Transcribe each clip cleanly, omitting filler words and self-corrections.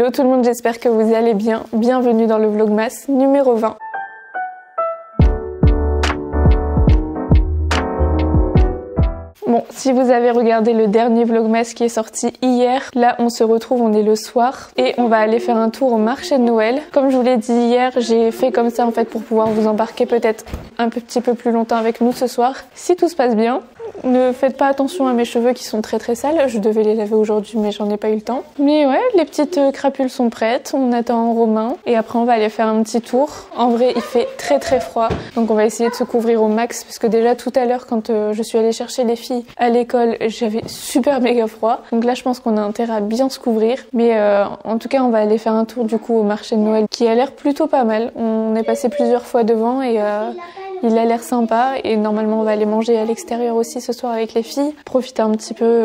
Hello tout le monde, j'espère que vous allez bien. Bienvenue dans le Vlogmas numéro 20. Bon, si vous avez regardé le dernier Vlogmas qui est sorti hier, là on se retrouve, on est le soir et on va aller faire un tour au marché de Noël. Comme je vous l'ai dit hier, j'ai fait comme ça en fait pour pouvoir vous embarquer peut-être un petit peu plus longtemps avec nous ce soir, si tout se passe bien. Ne faites pas attention à mes cheveux qui sont très sales, je devais les laver aujourd'hui mais j'en ai pas eu le temps. Mais ouais, les petites crapules sont prêtes, on attend Romain et après on va aller faire un petit tour. En vrai il fait très froid, donc on va essayer de se couvrir au max parce que déjà tout à l'heure quand je suis allée chercher les filles à l'école, j'avais super méga froid. Donc là je pense qu'on a intérêt à bien se couvrir. Mais en tout cas on va aller faire un tour du coup au marché de Noël qui a l'air plutôt pas mal. On est passé plusieurs fois devant et il a l'air sympa et normalement on va aller manger à l'extérieur aussi ce soir avec les filles. Profiter un petit peu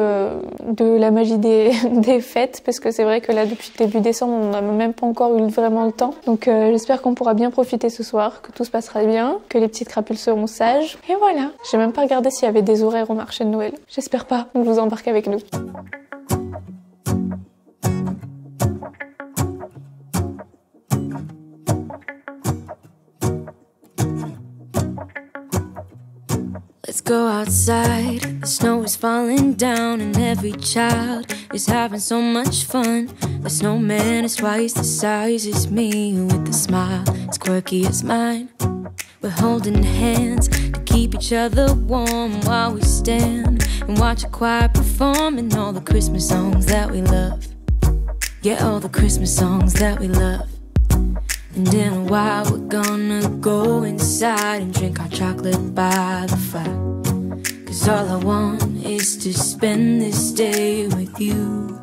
de la magie des fêtes parce que c'est vrai que là depuis le début décembre on n'a même pas encore eu vraiment le temps. Donc j'espère qu'on pourra bien profiter ce soir, que tout se passera bien, que les petites crapules seront sages. Et voilà, j'ai même pas regardé s'il y avait des horaires au marché de Noël. J'espère pas, donc je vous embarque avec nous. Let's go outside, the snow is falling down and every child is having so much fun. The snowman is twice the size as me with a smile as quirky as mine. We're holding hands to keep each other warm while we stand and watch a choir performing all the Christmas songs that we love. Yeah, all the Christmas songs that we love. And in a while we're gonna go inside and drink our chocolate by the fire. 'Cause all I want is to spend this day with you.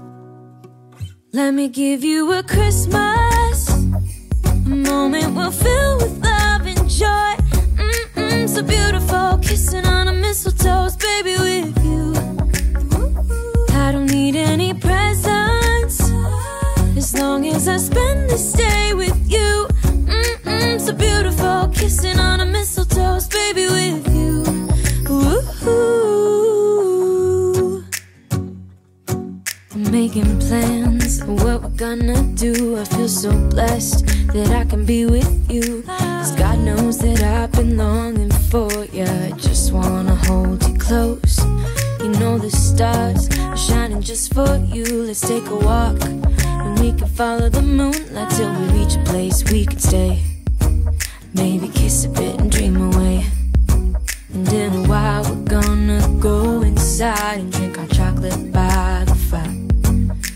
Let me give you a Christmas, a moment we'll fill with love and joy. So beautiful, kissing on a mistletoe, baby, with you. I don't need any presents as long as I spend this day with you. So beautiful, kissing on a mistletoe, baby, with you. Ooh. I'm making plans of what we're gonna do. I feel so blessed that I can be with you. 'Cause God knows that I've been longing for you. I just wanna hold you close. You know the stars are shining just for you. Let's take a walk and we can follow the moonlight till we reach a place we can stay. Maybe kiss a bit and dream away. And in a while we're gonna go inside and drink our chocolate by the fire.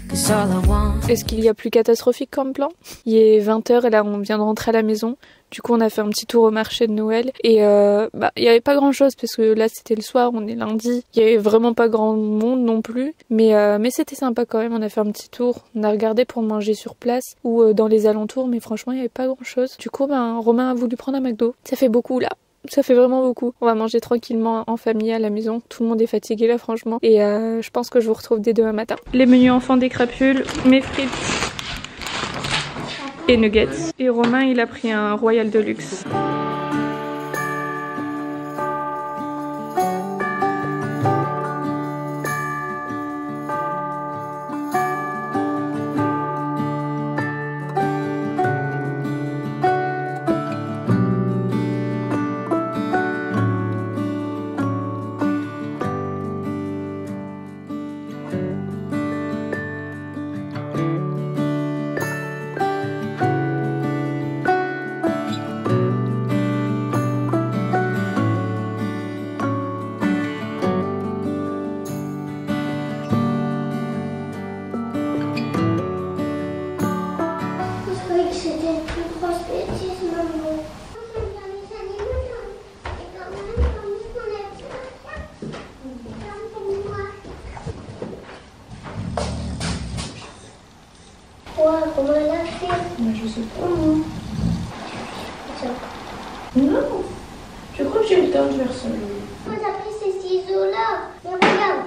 'Cause all I want. Est-ce qu'il y a plus catastrophique comme plan? Il est 20h et là on vient de rentrer à la maison. Du coup on a fait un petit tour au marché de Noël et il y avait pas grand chose parce que là c'était le soir, on est lundi. Il y avait vraiment pas grand monde non plus, mais c'était sympa quand même. On a fait un petit tour, on a regardé pour manger sur place ou dans les alentours, mais franchement il y avait pas grand chose. Du coup Romain a voulu prendre un McDo. Ça fait beaucoup là. Ça fait vraiment beaucoup. On va manger tranquillement en famille à la maison. Tout le monde est fatigué là franchement. Et je pense que je vous retrouve dès demain matin. Les menus enfants des crapules, mes frites et nuggets. Et Romain il a pris un Royal Deluxe. Comment elle a fait? Je sais pas. Non, je crois que j'ai eu le temps de faire ça. Vous avez pris ces ciseaux-là. Mais regarde,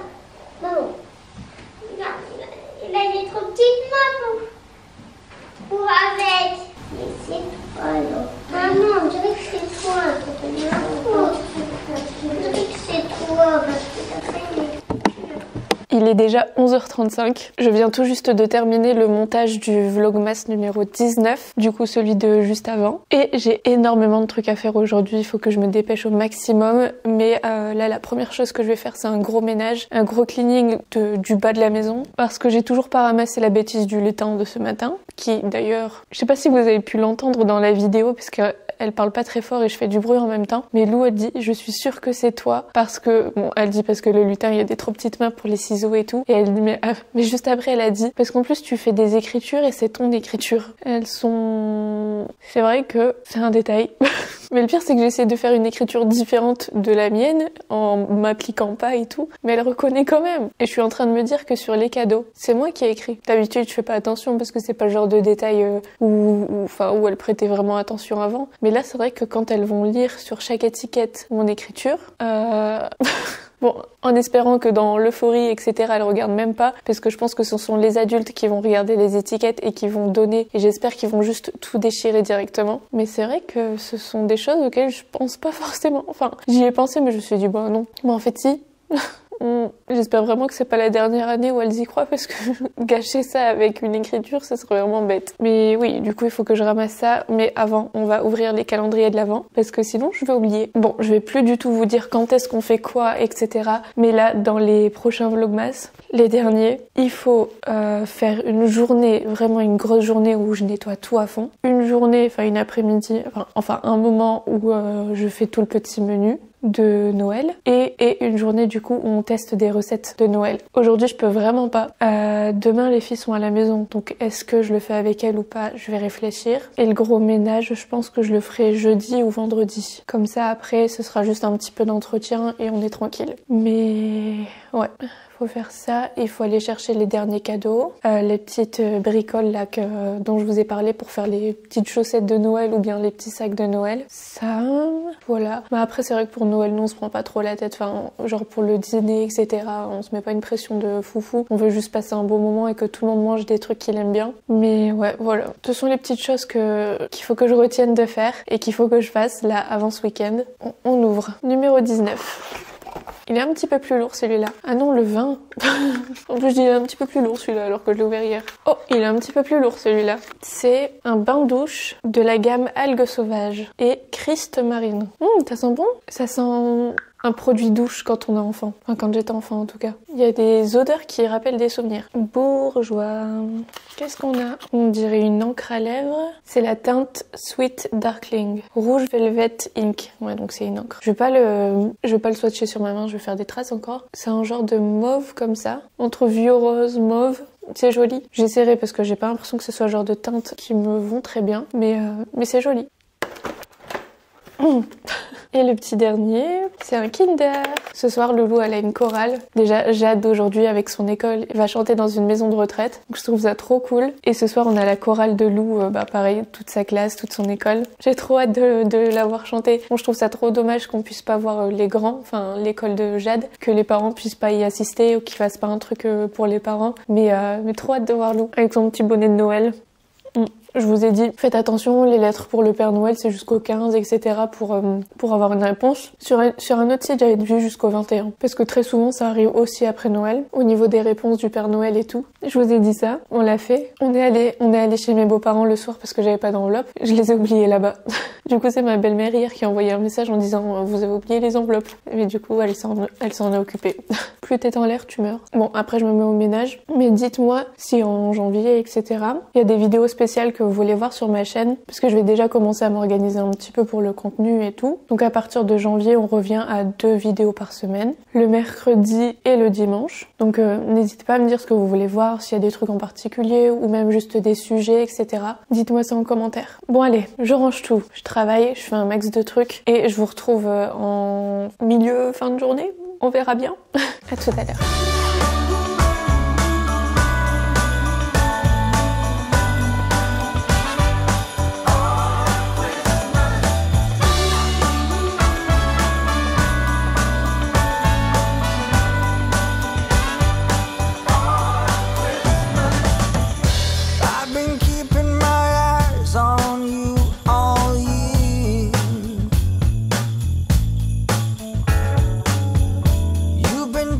maman. Regarde, il est trop petit, maman. Pour avec. Mais c'est toi, alors. Maman, on dirait que c'est toi. On dirait que c'est toi, parce que t'as fait. Il est déjà 11h35. Je viens tout juste de terminer le montage du vlogmas numéro 19, du coup celui de juste avant. Et j'ai énormément de trucs à faire aujourd'hui, il faut que je me dépêche au maximum. Mais là, la première chose que je vais faire, c'est un gros ménage, un gros cleaning du bas de la maison. Parce que j'ai toujours pas ramassé la bêtise du lutin de ce matin, qui d'ailleurs, je sais pas si vous avez pu l'entendre dans la vidéo, parce qu'elle parle pas très fort et je fais du bruit en même temps. Mais Lou a dit, je suis sûre que c'est toi, parce que, bon, elle dit parce que le lutin, il y a des trop petites mains pour les ciseaux et tout. Et elle dit, mais juste après, elle a dit, parce qu'en plus, tu fais des écritures et c'est ton écriture. Elles sont... C'est vrai que c'est un détail. Mais le pire, c'est que j'essaie de faire une écriture différente de la mienne, en m'appliquant pas et tout. Mais elle reconnaît quand même. Et je suis en train de me dire que sur les cadeaux, c'est moi qui ai écrit. D'habitude, je fais pas attention parce que c'est pas le genre de détail où elle prêtait vraiment attention avant. Mais là, c'est vrai que quand elles vont lire sur chaque étiquette mon écriture, bon, en espérant que dans l'euphorie, etc., elles regardent même pas, parce que je pense que ce sont les adultes qui vont regarder les étiquettes et qui vont donner, et j'espère qu'ils vont juste tout déchirer directement. Mais c'est vrai que ce sont des choses auxquelles je pense pas forcément. Enfin, j'y ai pensé, mais je me suis dit, bon, non. Mais en fait, si. J'espère vraiment que c'est pas la dernière année où elles y croient, parce que gâcher ça avec une écriture, ça serait vraiment bête. Mais oui, du coup, il faut que je ramasse ça. Mais avant, on va ouvrir les calendriers de l'Avent, parce que sinon, je vais oublier. Bon, je vais plus du tout vous dire quand est-ce qu'on fait quoi, etc. Mais là, dans les prochains vlogmas, les derniers, il faut faire une journée, vraiment une grosse journée où je nettoie tout à fond. Une journée, enfin une après-midi, enfin un moment où je fais tout le petit menu de Noël et une journée du coup où on teste des recettes de Noël. Aujourd'hui je peux vraiment pas. Demain les filles sont à la maison, donc est-ce que je le fais avec elles ou pas, je vais réfléchir. Et le gros ménage, je pense que je le ferai jeudi ou vendredi. Comme ça après ce sera juste un petit peu d'entretien et on est tranquille. Mais ouais, faut faire ça, il faut aller chercher les derniers cadeaux, les petites bricoles là dont je vous ai parlé pour faire les petites chaussettes de Noël ou bien les petits sacs de Noël. Ça, voilà. Mais après c'est vrai que pour Noël, nous on se prend pas trop la tête, enfin genre pour le dîner, etc. On se met pas une pression de foufou, on veut juste passer un bon moment et que tout le monde mange des trucs qu'il aime bien. Mais ouais, voilà. Ce sont les petites choses qu'il faut que je retienne de faire et qu'il faut que je fasse là avant ce week-end. On ouvre. Numéro 19. Il est un petit peu plus lourd celui-là. Ah non, le 20. En plus, je dis il est un petit peu plus lourd celui-là alors que je l'ai ouvert hier. Oh, il est un petit peu plus lourd celui-là. C'est un bain-douche de la gamme Algues Sauvages et Christ Marine. Ça sent bon? Ça sent un produit douche quand on est enfant. Enfin, quand j'étais enfant en tout cas. Il y a des odeurs qui rappellent des souvenirs. Bourgeois. Qu'est-ce qu'on a? On dirait une encre à lèvres. C'est la teinte Sweet Darkling. Rouge Velvet Ink. Ouais, donc c'est une encre. Je vais pas le swatcher sur ma main, je vais faire des traces encore. C'est un genre de mauve comme ça. Entre vieux rose, mauve. C'est joli. J'essaierai parce que j'ai pas l'impression que ce soit le genre de teintes qui me vont très bien. Mais c'est joli. Et le petit dernier, c'est un Kinder. Ce soir, Loulou, elle a une chorale. Déjà, Jade, aujourd'hui, avec son école, va chanter dans une maison de retraite. Donc, je trouve ça trop cool. Et ce soir, on a la chorale de Lou, pareil, toute sa classe, toute son école. J'ai trop hâte de la voir chanter. Bon, je trouve ça trop dommage qu'on puisse pas voir les grands, enfin, l'école de Jade, que les parents puissent pas y assister ou qu'ils fassent pas un truc pour les parents. Mais trop hâte de voir Lou, avec son petit bonnet de Noël. Je vous ai dit, faites attention, les lettres pour le Père Noël, c'est jusqu'au 15, etc. pour avoir une réponse. Sur un autre site, j'avais vu jusqu'au 21. Parce que très souvent, ça arrive aussi après Noël, au niveau des réponses du Père Noël et tout. Je vous ai dit ça, on l'a fait. On est allé chez mes beaux-parents le soir parce que j'avais pas d'enveloppe. Je les ai oubliés là-bas. Du coup, c'est ma belle-mère hier qui a envoyé un message en disant, vous avez oublié les enveloppes. Mais du coup, elle s'en est occupée. Plus t'es en l'air, tu meurs. Bon, après, je me mets au ménage. Mais dites-moi si en janvier, etc., il y a des vidéos spéciales que vous voulez voir sur ma chaîne, parce que je vais déjà commencer à m'organiser un petit peu pour le contenu et tout. Donc à partir de janvier, on revient à 2 vidéos par semaine, le mercredi et le dimanche. Donc n'hésitez pas à me dire ce que vous voulez voir, s'il y a des trucs en particulier ou même juste des sujets, etc. Dites-moi ça en commentaire. Bon allez, je range tout, je travaille, je fais un max de trucs et je vous retrouve en fin de journée. On verra bien. À tout à l'heure.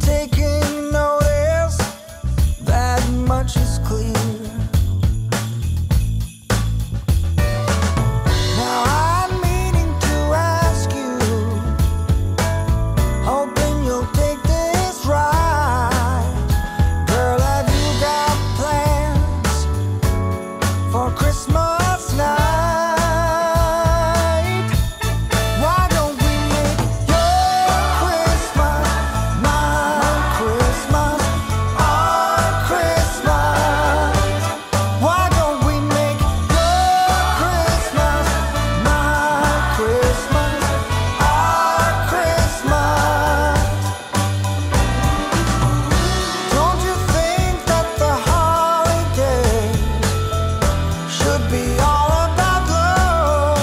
Taking for Christmas night. Why don't we make your Christmas my Christmas, our Christmas? Why don't we make your Christmas my Christmas, our Christmas? Don't you think that the holidays should be all about love?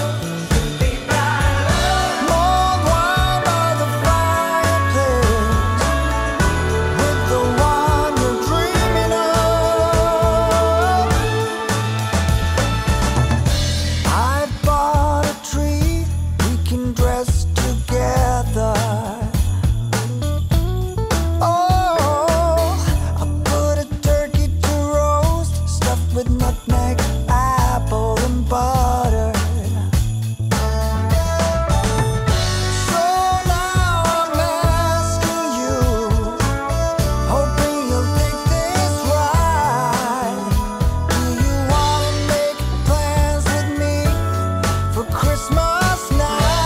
Mulled wine by the fireplace with the one you're dreaming of. I've bought a tree, we can dress together. Oh, I put a turkey to roast, stuffed with nutmeg, apple, and butter. So now I'm asking you, hoping you'll take this ride. Do you wanna make plans with me for Christmas night?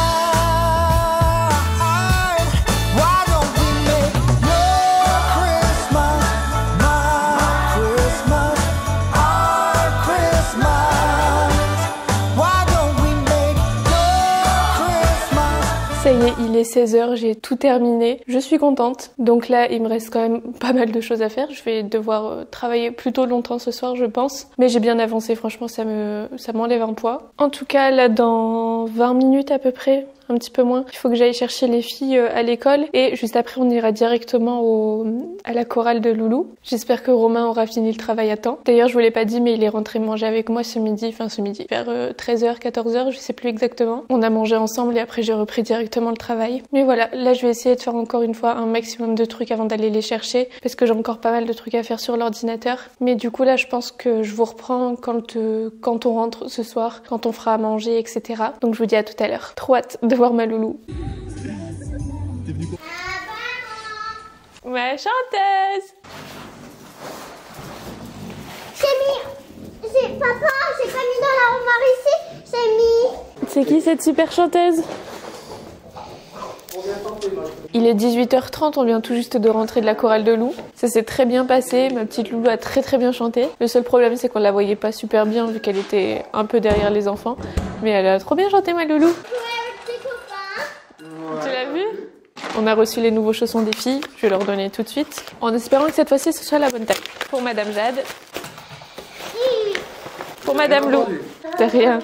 Why don't we make your Christmas my Christmas, our Christmas? Why don't we make your Christmas? Ça y est, il est 16h, j'ai tout terminé. Je suis contente. Donc là, il me reste quand même pas mal de choses à faire. Je vais devoir travailler plutôt longtemps ce soir, je pense. Mais j'ai bien avancé, franchement, ça m'enlève un poids. En tout cas, là, dans 20 minutes à peu près, un petit peu moins, il faut que j'aille chercher les filles à l'école. Et juste après, on ira directement à la chorale de Loulou. J'espère que Romain aura fini le travail à temps. D'ailleurs, je vous l'ai pas dit, mais il est rentré manger avec moi ce midi, vers 13h, 14h, je sais plus exactement. On a mangé ensemble et après, j'ai repris directement le travail. Mais voilà, là, je vais essayer de faire encore une fois un maximum de trucs avant d'aller les chercher, parce que j'ai encore pas mal de trucs à faire sur l'ordinateur. Mais du coup, là, je pense que je vous reprends quand on rentre ce soir, quand on fera à manger, etc. Donc, je vous dis à tout à l'heure. Trop hâte de voir ma loulou. Ma chanteuse! Papa, j'ai pas mis dans l'armoire ici, j'ai mis. C'est qui cette super chanteuse? Il est 18h30, on vient tout juste de rentrer de la chorale de Lou. Ça s'est très bien passé, ma petite Loulou a très bien chanté. Le seul problème c'est qu'on la voyait pas super bien vu qu'elle était un peu derrière les enfants. Mais elle a trop bien chanté ma Loulou. Tu l'as vu? On a reçu les nouveaux chaussons des filles, je vais leur donner tout de suite. En espérant que cette fois-ci ce soit la bonne taille. Pour Madame Jade. Pour Madame Lou. De rien.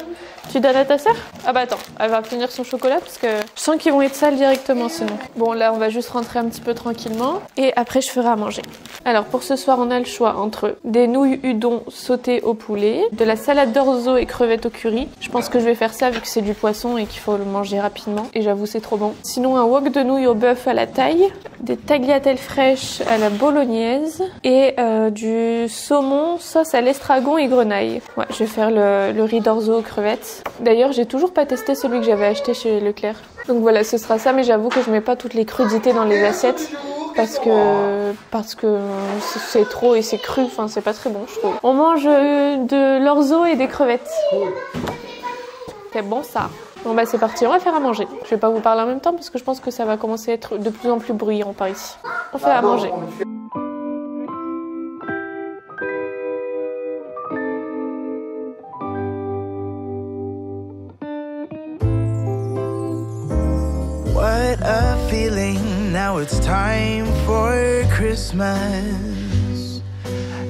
Tu donnes à ta sœur? Ah bah attends, elle va finir son chocolat parce que je sens qu'ils vont être sales directement sinon. Bon là on va juste rentrer un petit peu tranquillement et après je ferai à manger. Alors pour ce soir on a le choix entre des nouilles udon sautées au poulet, de la salade d'orzo et crevettes au curry. Je pense que je vais faire ça vu que c'est du poisson et qu'il faut le manger rapidement et j'avoue c'est trop bon. Sinon un wok de nouilles au bœuf à la taille, des tagliatelles fraîches à la bolognaise et du saumon sauce à l'estragon et grenaille. Ouais, je vais faire le riz d'orzo aux crevettes. D'ailleurs, j'ai toujours pas testé celui que j'avais acheté chez Leclerc. Donc voilà, ce sera ça, mais j'avoue que je mets pas toutes les crudités dans les assiettes parce que c'est trop et c'est cru, enfin c'est pas très bon je trouve. On mange de l'orzo et des crevettes. C'est bon ça. Bon bah c'est parti, on va faire à manger. Je vais pas vous parler en même temps parce que je pense que ça va commencer à être de plus en plus bruyant par ici. On fait à manger. What a feeling, now it's time for Christmas.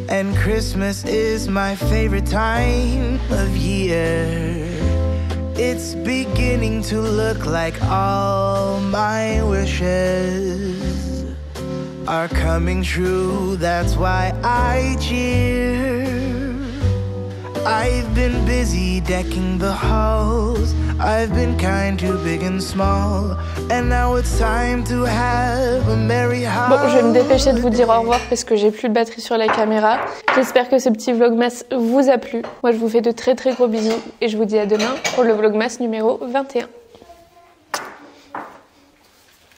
And Christmas is my favorite time of year. It's beginning to look like all my wishes are coming true, that's why I cheer. I've been busy decking the halls, I've been kind to big and small, and now it's time to have a merry holiday. Bon, je vais me dépêcher de vous dire au revoir parce que j'ai plus de batterie sur la caméra. J'espère que ce petit vlogmas vous a plu. Moi, je vous fais de très gros bisous et je vous dis à demain pour le vlogmas numéro 21.